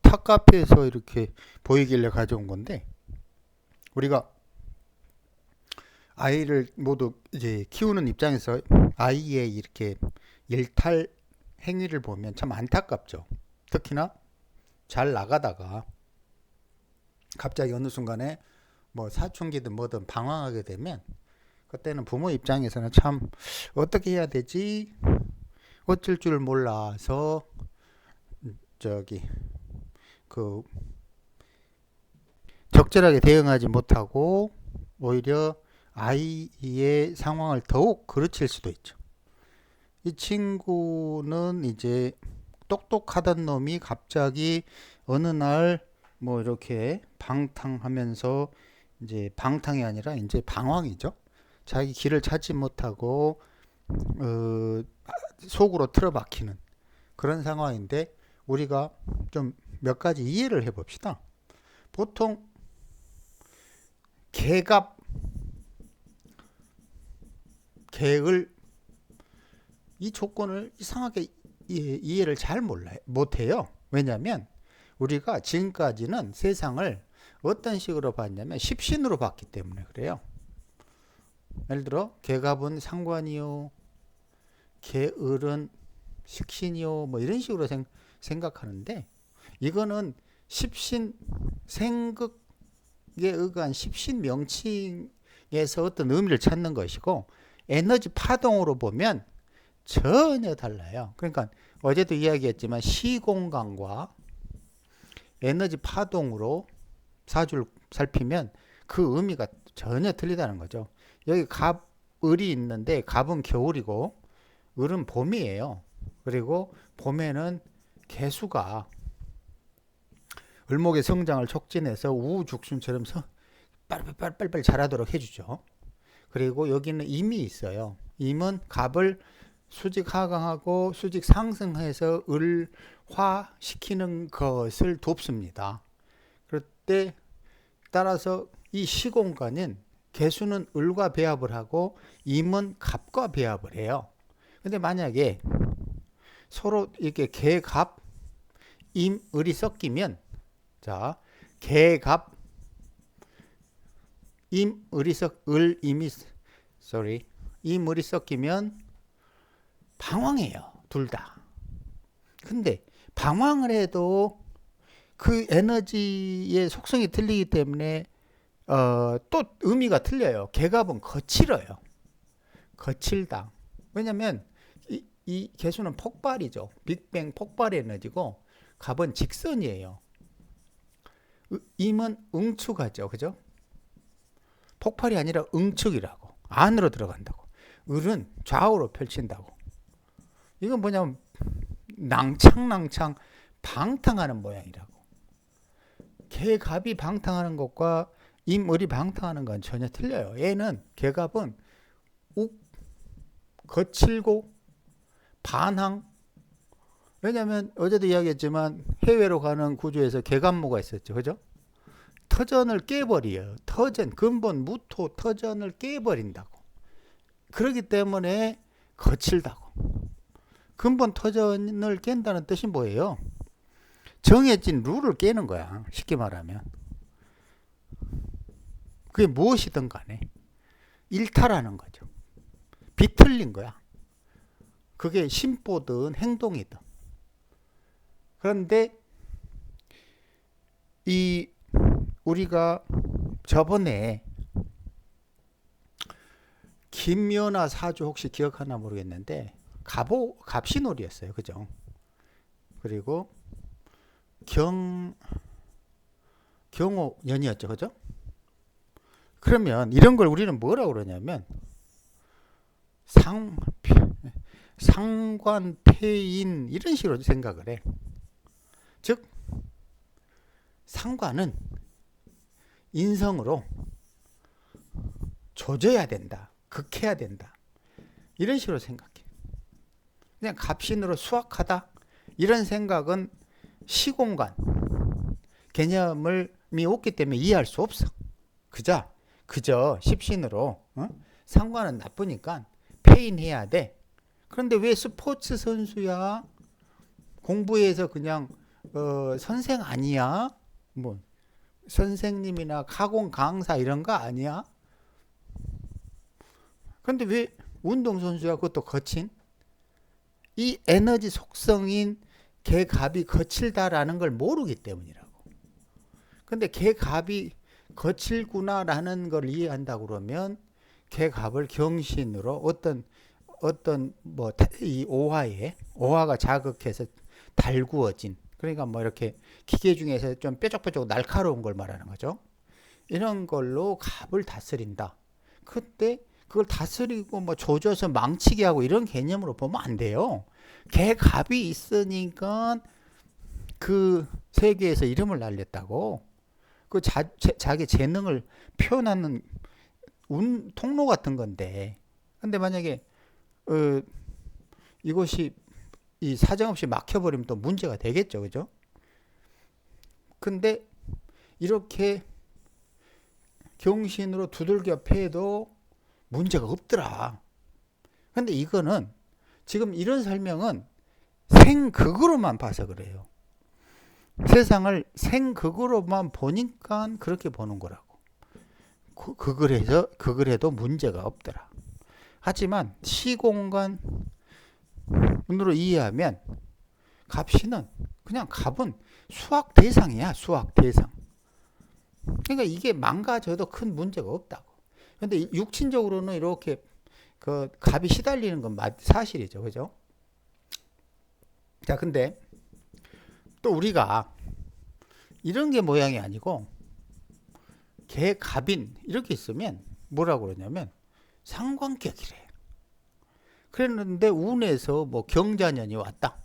탑카페에서 이렇게 보이길래 가져온 건데, 우리가 아이를 모두 이제 키우는 입장에서 아이의 이렇게 일탈 행위를 보면 참 안타깝죠. 특히나 잘 나가다가 갑자기 어느 순간에 뭐 사춘기든 뭐든 방황하게 되면, 그때는 부모 입장에서는 참 어떻게 해야 되지? 어쩔 줄 몰라서 저기 그 적절하게 대응하지 못하고 오히려 아이의 상황을 더욱 그르칠 수도 있죠. 이 친구는 이제 똑똑하던 놈이 갑자기 어느 날 뭐 이렇게 방탕하면서, 이제 방탕이 아니라 이제 방황이죠. 자기 길을 찾지 못하고 속으로 틀어박히는 그런 상황인데, 우리가 좀 몇 가지 이해를 해봅시다. 보통 개갑, 개을, 이 조건을 이상하게 이해를 잘 못해요. 왜냐하면 우리가 지금까지는 세상을 어떤 식으로 봤냐면 십신으로 봤기 때문에 그래요. 예를 들어 개갑은 상관이요, 개을은 식신이요, 뭐 이런 식으로 생각하는데, 이거는 십신, 생극에 의한 십신 명칭에서 어떤 의미를 찾는 것이고, 에너지 파동으로 보면 전혀 달라요. 그러니까 어제도 이야기했지만 시공간과 에너지 파동으로 사주를 살피면 그 의미가 전혀 틀리다는 거죠. 여기 갑을이 있는데, 갑은 겨울이고 을은 봄이에요. 그리고 봄에는 개수가 을목의 성장을 촉진해서 우후죽순처럼 빨리빨리 자라도록 해주죠. 그리고 여기는 임이 있어요. 임은 갑을 수직 하강하고 수직 상승해서 을화시키는 것을 돕습니다. 그럴 때 따라서 이 시공간은 개수는 을과 배합을 하고 임은 갑과 배합을 해요. 근데 만약에 서로 이렇게 개갑, 임, 을이 섞이면, 자, 개갑, 임, 을이 임, 을이 섞이면 방황해요. 둘 다. 근데 방황을 해도 그 에너지의 속성이 틀리기 때문에 또 의미가 틀려요. 개갑은 거칠어요. 거칠다. 왜냐면 이 개수는 폭발이죠. 빅뱅 폭발의 에너지고, 갑은 직선이에요. 임은 응축하죠. 그죠? 폭발이 아니라 응축이라고. 안으로 들어간다고. 을은 좌우로 펼친다고. 이건 뭐냐면 낭창 방탕하는 모양이라고. 개갑이 방탕하는 것과 임을이 방탕하는 건 전혀 틀려요. 얘는 개갑은 거칠고 반항. 왜냐하면 어제도 이야기했지만 해외로 가는 구조에서 개갑모가 있었죠. 그죠? 터전을 깨버려요. 근본 무토 터전을 깨버린다고. 그렇기 때문에 거칠다고. 근본 터전을 깬다는 뜻이 뭐예요? 정해진 룰을 깨는 거야. 쉽게 말하면. 그게 무엇이든 간에 일탈하는 거죠. 비틀린 거야. 그게 심보든 행동이든. 그런데 우리가 저번에 김연아 사주 혹시 기억하나 모르겠는데, 갑신월이었어요. 그죠? 그리고 경호년이었죠. 그죠? 그러면 이런 걸 우리는 뭐라고 그러냐면 상관폐인 이런 식으로 생각을 해. 즉 상관은 인성으로 조져야 된다. 극해야 된다. 이런 식으로 생각해. 그냥 갑신으로 수학하다. 이런 생각은 시공간 개념이 없기 때문에 이해할 수 없어. 그저 십신으로 상관은 나쁘니까 페인해야 돼. 그런데 왜 스포츠 선수야 공부해서 그냥 선생 아니야? 뭐 선생님이나 가공 강사 이런 거 아니야? 근데 왜 운동선수가 그것도 거친 이 에너지 속성인 개갑이 거칠다라는 걸 모르기 때문이라고. 근데 개갑이 거칠구나라는 걸 이해한다고 그러면 개갑을 경신으로 어떤 뭐 이 오화가 자극해서 달구어진, 그러니까 뭐 이렇게 기계 중에서 좀 뾰족뾰족 날카로운 걸 말하는 거죠. 이런 걸로 갑을 다스린다. 그때 그걸 다스리고 뭐 조져서 망치게 하고 이런 개념으로 보면 안 돼요. 개갑이 있으니까 그 세계에서 이름을 날렸다고. 그 자기 재능을 표현하는 통로 같은 건데. 근데 만약에 어, 이것이 이 사정없이 막혀버리면 또 문제가 되겠죠, 그죠? 근데 이렇게 경신으로 두들겨 패도 문제가 없더라. 근데 이거는 지금 이런 설명은 생극으로만 봐서 그래요. 세상을 생극으로만 보니까 그렇게 보는 거라고. 극을 해도 문제가 없더라. 하지만 시공간으로 이해하면 갑신은 그냥 갑은 수학 대상이야. 수학 대상. 그러니까 이게 망가져도 큰 문제가 없다고. 근데 육친적으로는 이렇게 그 갑이 시달리는 건 사실이죠. 그죠? 자, 근데 또 우리가 이런 게 모양이 아니고 개, 갑인 이렇게 있으면 뭐라고 그러냐면 상관격이래. 그랬는데 운에서 뭐 경자년이 왔다.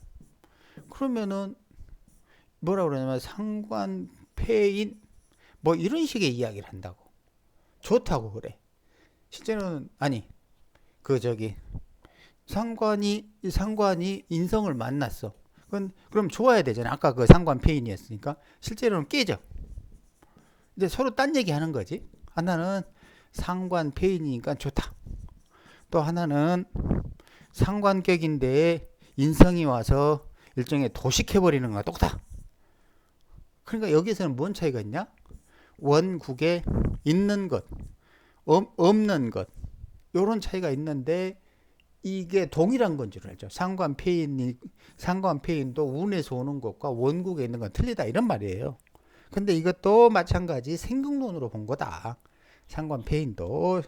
그러면은 뭐라고 그러냐면 상관패인 뭐 이런 식의 이야기를 한다고. 좋다고 그래. 실제로는 아니 상관이 인성을 만났어. 그럼 좋아야 되잖아. 아까 그 상관패인이었으니까 실제로는 깨져. 이제 서로 딴 얘기 하는 거지. 하나는 상관패인이니까 좋다. 또 하나는 상관격인데 인성이 와서 일종의 도식해버리는 거가 똑같다. 그러니까 여기서는 뭔 차이가 있냐? 원국에 있는 것, 없는 것, 요런 차이가 있는데 이게 동일한 건 줄 알죠. 상관패인도 운에서 오는 것과 원국에 있는 건 틀리다 이런 말이에요. 근데 이것도 마찬가지 생극론으로 본 거다. 상관패인도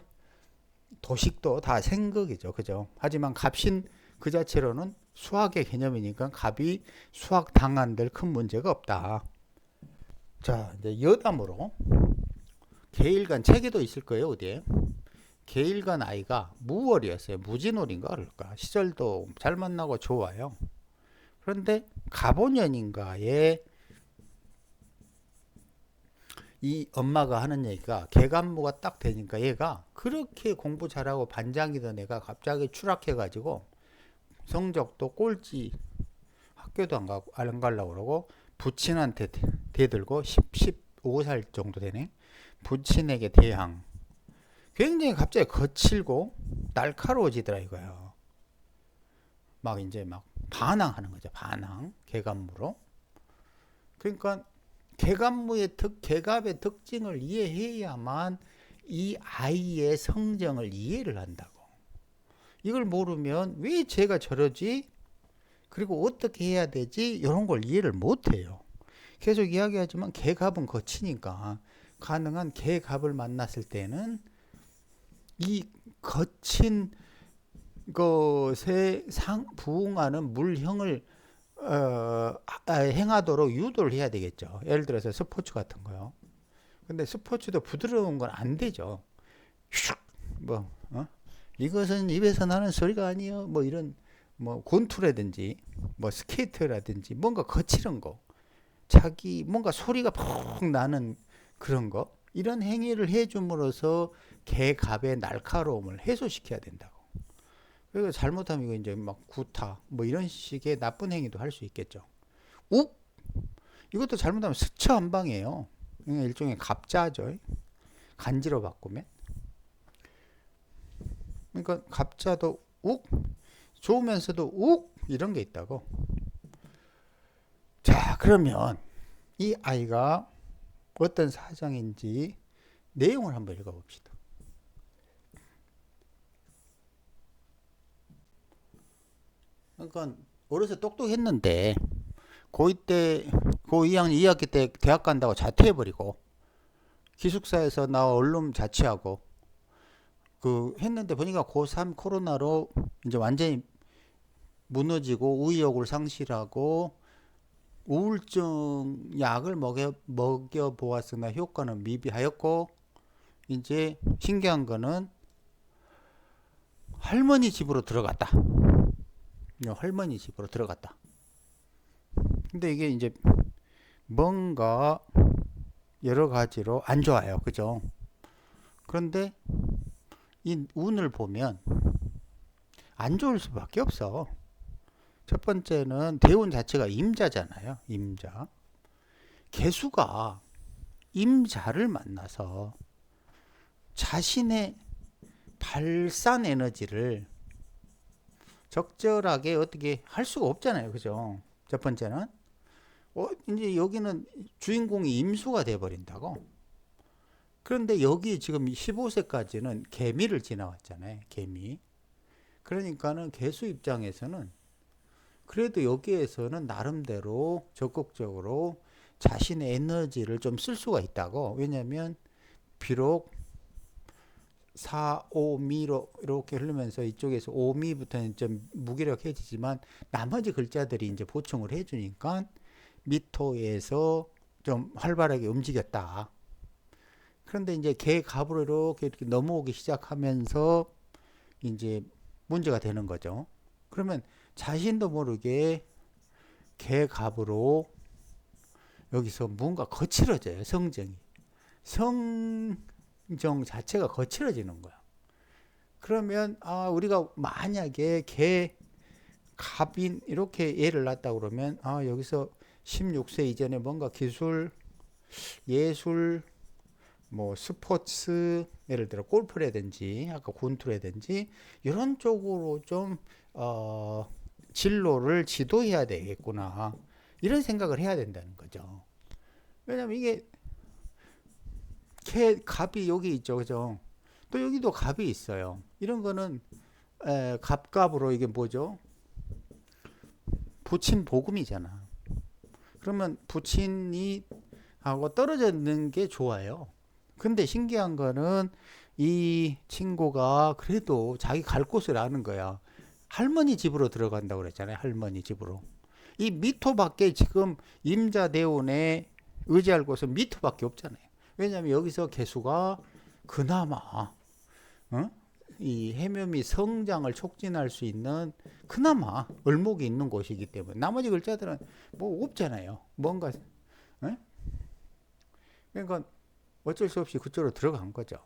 도식도 다 생극이죠. 그죠? 하지만 갑신 그 자체로는 수학의 개념이니까 갑이 수학 당한들 큰 문제가 없다. 자, 이제 여담으로 계일간 책에도 있을 거예요. 어디에? 계일간 아이가 무월이었어요. 무진월인가 그럴까. 시절도 잘 만나고 좋아요. 그런데 갑오년인가에 이 엄마가 하는 얘기가 개간무가 딱 되니까 얘가 그렇게 공부 잘하고 반장이던 애가 갑자기 추락해가지고 성적도 꼴찌, 학교도 안 가려고 그러고 부친한테 대들고 15살 정도 되네. 부친에게 대항. 굉장히 갑자기 거칠고 날카로워지더라 이거예요. 막 이제 막 반항하는 거죠. 반항. 개간무로. 그러니까 개갑의 특징을 이해해야만 이 아이의 성정을 이해를 한다고. 이걸 모르면 왜 쟤가 저러지? 그리고 어떻게 해야 되지? 이런 걸 이해를 못해요. 계속 이야기하지만 개갑은 거치니까 가능한 개갑을 만났을 때는 이 거친 것에 부응하는 물형을 행하도록 유도를 해야 되겠죠. 예를 들어서 스포츠 같은 거요. 근데 스포츠도 부드러운 건 안 되죠. 뭐 이것은 입에서 나는 소리가 아니요. 뭐 이런 뭐 권투라든지 뭐 스케이트라든지 뭔가 거칠은 거, 자기 뭔가 소리가 푹 나는 그런 거, 이런 행위를 해줌으로써 개갑의 날카로움을 해소시켜야 된다고. 그리고 잘못하면 이거 이제 막 구타 뭐 이런 식의 나쁜 행위도 할 수 있겠죠. 욱 이것도 잘못하면 스쳐 한 방이에요. 일종의 갑자죠. 간지로 바꾸면. 그러니까 갑자도 욱 좋으면서도 욱 이런 게 있다고. 자, 그러면 이 아이가 어떤 사정인지 내용을 한번 읽어봅시다. 그러니까 어려서 똑똑했는데 고2 때, 고 2학년 2학기 때 대학 간다고 자퇴해버리고 기숙사에서 나와 얼른 자취하고 그 했는데 보니까 고3 코로나로 이제 완전히 무너지고 의욕을 상실하고 우울증 약을 먹여 보았으나 효과는 미비하였고 이제 신기한 거는 할머니 집으로 들어갔다. 할머니 집으로 들어갔다. 근데 이게 이제 뭔가 여러 가지로 안 좋아요. 그죠? 그런데 이 운을 보면 안 좋을 수밖에 없어. 첫 번째는 대운 자체가 임자잖아요. 임자. 개수가 임자를 만나서 자신의 발산 에너지를 적절하게 어떻게 할 수가 없잖아요. 그죠? 첫 번째는 이제 여기는 주인공이 임수가 돼버린다고. 그런데 여기 지금 15세까지는 개미를 지나왔잖아요. 개미. 그러니까는 개수 입장에서는 그래도 여기에서는 나름대로 적극적으로 자신의 에너지를 좀 쓸 수가 있다고. 왜냐면 비록 4, 5미로 이렇게 흐르면서 이쪽에서 5미부터는 좀 무기력해지지만 나머지 글자들이 이제 보충을 해주니까 미토에서 좀 활발하게 움직였다. 그런데 이제 개갑으로 이렇게 넘어오기 시작하면서 이제 문제가 되는 거죠. 그러면 자신도 모르게 개갑으로 여기서 뭔가 거칠어져요. 성정이. 성정 자체가 거칠어지는 거야. 그러면 우리가 만약에 개갑인 이렇게 예를 놨다 그러면 여기서 16세 이전에 뭔가 기술, 예술, 뭐 스포츠, 예를 들어 골프라든지 아까 군투라든지 이런 쪽으로 좀 진로를 지도해야 되겠구나 이런 생각을 해야 된다는 거죠. 왜냐면 이게 갑이 여기 있죠, 그죠? 또 여기도 갑이 있어요. 이런 거는 갑갑으로 이게 뭐죠? 부친 복음이잖아. 그러면 부친이 하고 떨어져 있는 게 좋아요. 근데 신기한 거는 이 친구가 그래도 자기 갈 곳을 아는 거야. 할머니 집으로 들어간다고 그랬잖아요. 할머니 집으로. 이 미토밖에 지금 임자대운에 의지할 곳은 미토밖에 없잖아요. 왜냐하면 여기서 개수가 그나마 이 해묘미 성장을 촉진할 수 있는 그나마 을목이 있는 곳이기 때문에 나머지 글자들은 뭐 없잖아요. 뭔가 그러니까 어쩔 수 없이 그쪽으로 들어간 거죠.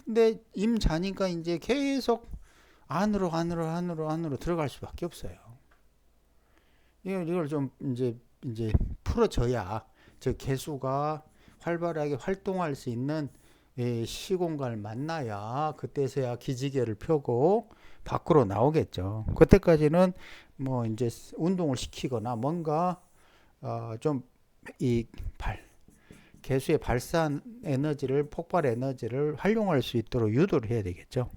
근데 임자니까 이제 계속 안으로 들어갈 수밖에 없어요. 이걸 좀 이제 풀어줘야 저 개수가 활발하게 활동할 수 있는 시공간을 만나야 그때서야 기지개를 펴고 밖으로 나오겠죠. 그때까지는 뭐 이제 운동을 시키거나 뭔가 좀 이 개수의 발산 에너지를 폭발 에너지를 활용할 수 있도록 유도를 해야 되겠죠.